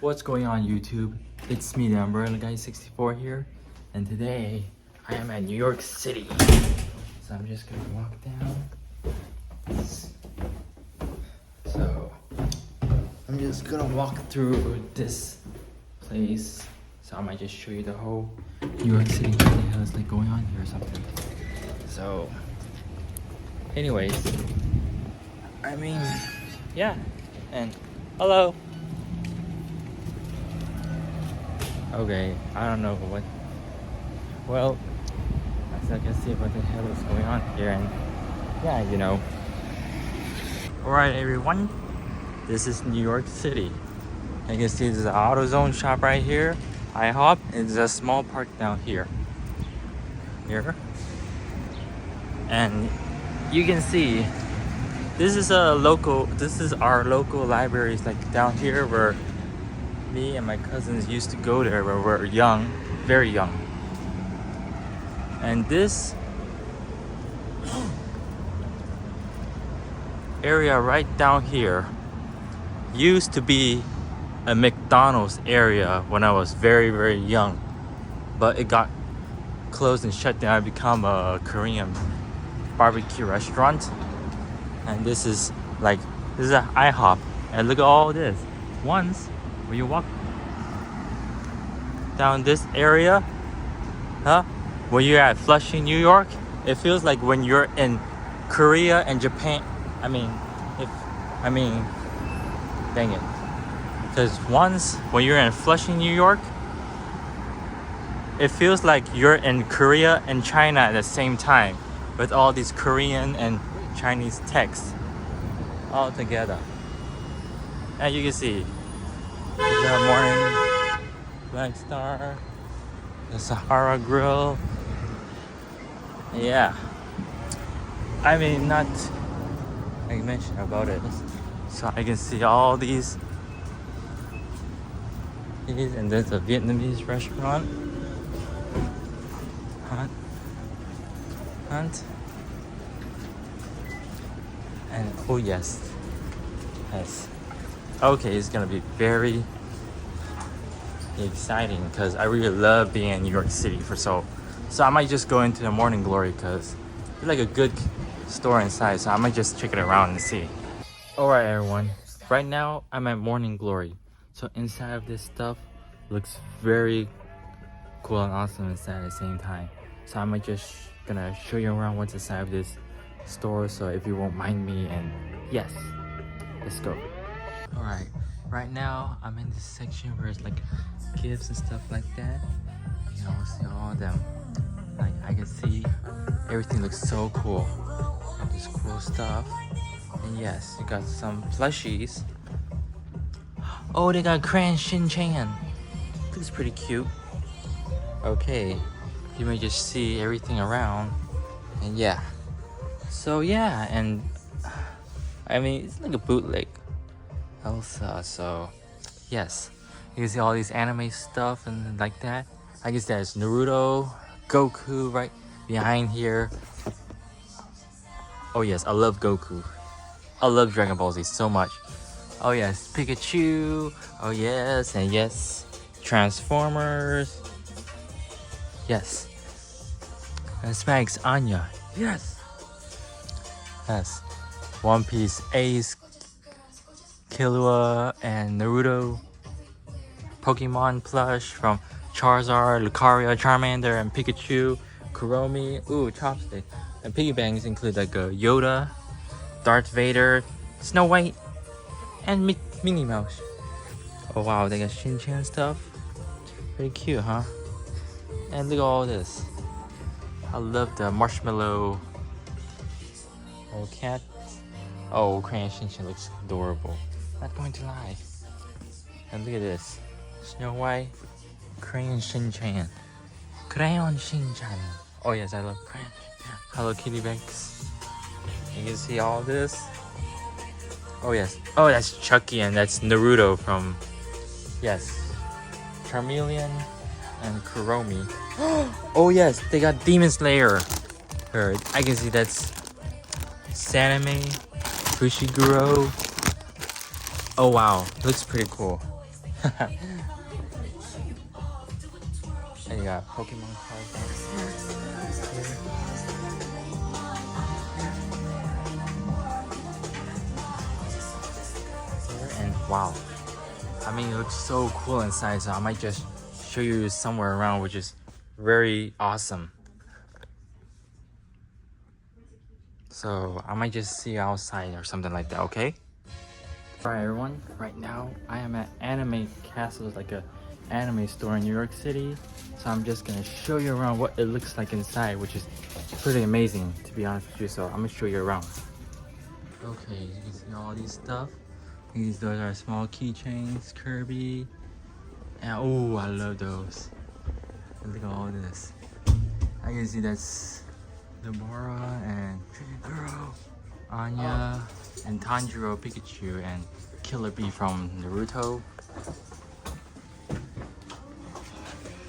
What's going on YouTube? It's me, the Umbrella Guy 64 here, and today I am at New York City. So I'm just gonna walk down. So I'm just gonna walk through this place. So I might just show you the whole New York City, what the hell is like going on here or something. So anyways, I mean, yeah, and hello. Okay, I don't know what. Well, as I can see what the hell is going on here, and yeah, you know. Alright, everyone, this is New York City. You can see there's an AutoZone shop right here, IHOP, and there's a small park down here. And you can see this is our local libraries, like down here where me and my cousins used to go there when we were young, very young. And this area right down here used to be a McDonald's area when I was very, very young, but it got closed and shut down and become a Korean barbecue restaurant. And this is an IHOP, and look at all this. Once when you walk down this area, when you're at Flushing, New York, it feels like when you're in Korea and Japan. Dang it. Because once when you're in Flushing, New York, it feels like you're in Korea and China at the same time, with all these Korean and Chinese texts all together. And you can see the morning Black Star, the Sahara Grill. Yeah, I mean, not like mention about it. So I can see all these, and there's a Vietnamese restaurant. Hunt. And oh yes. Okay, it's gonna be very exciting because I really love being in New York City so I might just go into the Morning Glory because it's like a good store inside, so I might just check it around and see. Alright everyone, right now I'm at Morning Glory. So inside of this stuff looks very cool and awesome inside at the same time. So I might just gonna show you around what's inside of this store, so if you won't mind me, and yes, let's go. Alright, right now I'm in this section where it's like gifts and stuff like that. You can all see all of them. Like I can see everything looks so cool. This cool stuff. And yes, you got some plushies. Oh, they got Cran Shin Chan. Looks pretty cute. Okay, you may just see everything around. And yeah. So yeah, and I mean, it's like a bootleg Elsa, so yes, you can see all these anime stuff and like that. I guess there's Naruto, Goku right behind here. Oh yes, I love Goku. I love Dragon Ball Z so much. Oh yes, Pikachu. Oh yes, and yes, Transformers. Yes. And Smags Anya. Yes. Yes. One Piece Ace, Killua, and Naruto. Pokemon plush from Charizard, Lucario, Charmander, and Pikachu, Kuromi. Ooh, chopstick. And piggy banks include like a Yoda, Darth Vader, Snow White, and Minnie Mouse. Oh wow, they got Shin-Chan stuff. Pretty cute, huh? And look at all this. I love the marshmallow. Oh, cat. Oh, Crayon Shin-Chan looks adorable. Not going to lie. And look at this. Snow White, Crayon Shin-Chan. Crayon Shin-Chan. Oh yes, I love Crayon. Hello Kitty bags. You can see all this. Oh yes. Oh, that's Chucky, and that's Naruto from, yes, Charmeleon and Kuromi. Oh yes, they got Demon Slayer. I can see that's Saname, Fushiguro. Oh wow, looks pretty cool. And you got Pokemon cards downstairs. And wow, I mean, it looks so cool inside, so I might just show you somewhere around, which is very awesome. So I might just see you outside or something like that, okay? Alright everyone, right now I am at Anime Castle, like a anime store in New York City. So I'm just gonna show you around what it looks like inside, which is pretty amazing to be honest with you. So I'm gonna show you around. Okay, you can see all these stuff. Those are small keychains, Kirby. And oh, I love those. And look at all this. I can see that's Deborah and Girl, Anya, and Tanjiro, Pikachu, and Killer Bee from Naruto.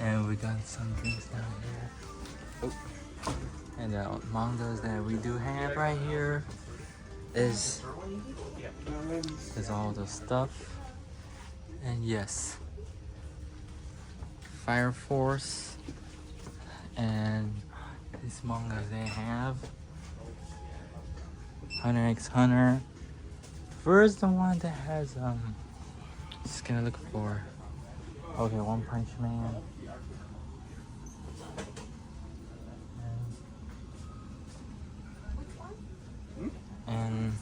And we got some things down here. Oh. And the mangas that we do have right here is all the stuff. And yes, Fire Force and these mangas they have. Hunter x Hunter. First, the one that has just gonna look for. Okay, One Punch Man. And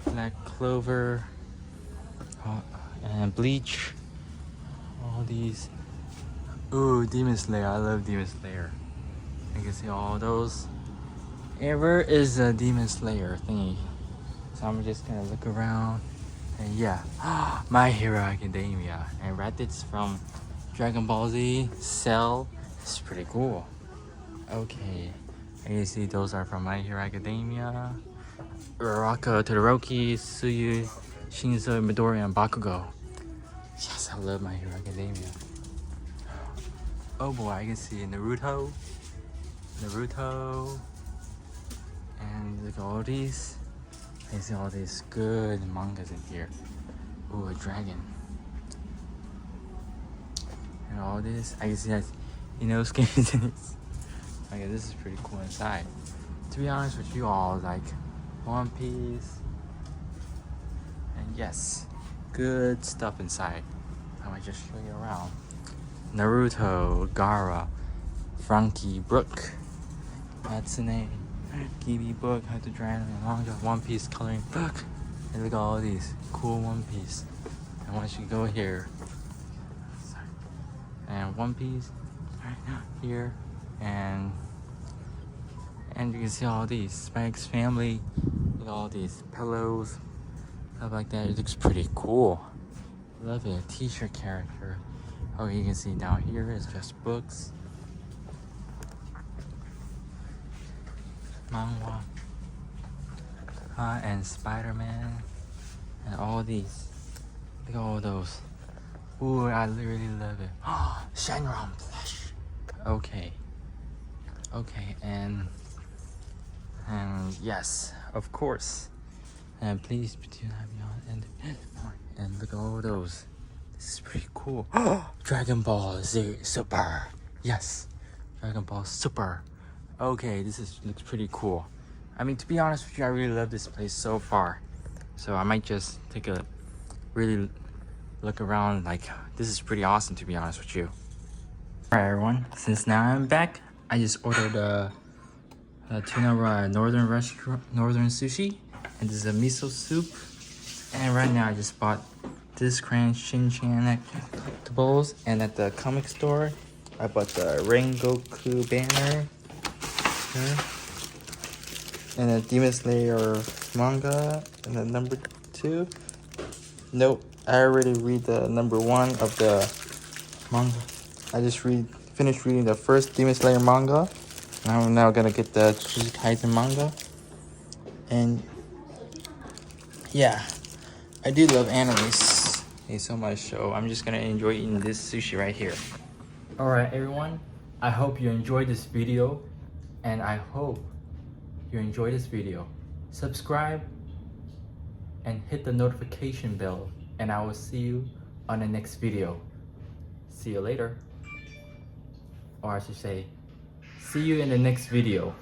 Black Clover. And Bleach. All these. Ooh, Demon Slayer. I love Demon Slayer. You can see all those. And where is the Demon Slayer thingy? So I'm just gonna look around. And yeah, My Hero Academia. And Raditz from Dragon Ball Z. Cell. It's pretty cool. Okay. And you see those are from My Hero Academia. Uraraka, Todoroki, Tsuyu, Shinzo, Midori, and Bakugo. Yes, I love My Hero Academia. Oh boy, I can see Naruto. And look at all these. I see all these good mangas in here. Ooh, a dragon. And all this, I can see that, you know, skins in it. Okay, this is pretty cool inside. To be honest with you all, like One Piece. And yes, good stuff inside. I might just show you around. Naruto, Gaara, Frankie, Brook, Hatsune, Gibi book, How to Draw Anime Manga, One Piece coloring book. And look at all these cool One Piece. And once you go here, and One Piece right here, and you can see all these Spike's family. Look at all these pillows, stuff like that. It looks pretty cool. Love it. T-shirt character. Oh, you can see down here is just books, manga, and Spider-Man, and all these. Look at all those. Ooh, I really love it. Oh, Shenron plush. Okay, and yes, of course. And please do not be on and look at all those. This is pretty cool. Dragon Ball Z Super. Yes, Dragon Ball Super. Okay, looks pretty cool. I mean, to be honest with you, I really love this place so far. So I might just take a really look around. Like, this is pretty awesome, to be honest with you. Alright everyone, since now I'm back, I just ordered a tuna northern sushi, and this is a miso soup. And right now I just bought this Cran Shin-chan collectibles, and at the comic store I bought the Rengoku banner here, and a Demon Slayer manga, and the number 2. Nope, I already read the number 1 of the manga. I just finished reading the first Demon Slayer manga, and I'm now gonna get the Jujutsu Kaisen manga. And yeah, I do love animes so much, so I'm just gonna enjoy eating this sushi right here. Alright everyone, I hope you enjoyed this video, and I hope you enjoyed this video. Subscribe and hit the notification bell and I will see you on the next video. See you later. Or I should say, see you in the next video.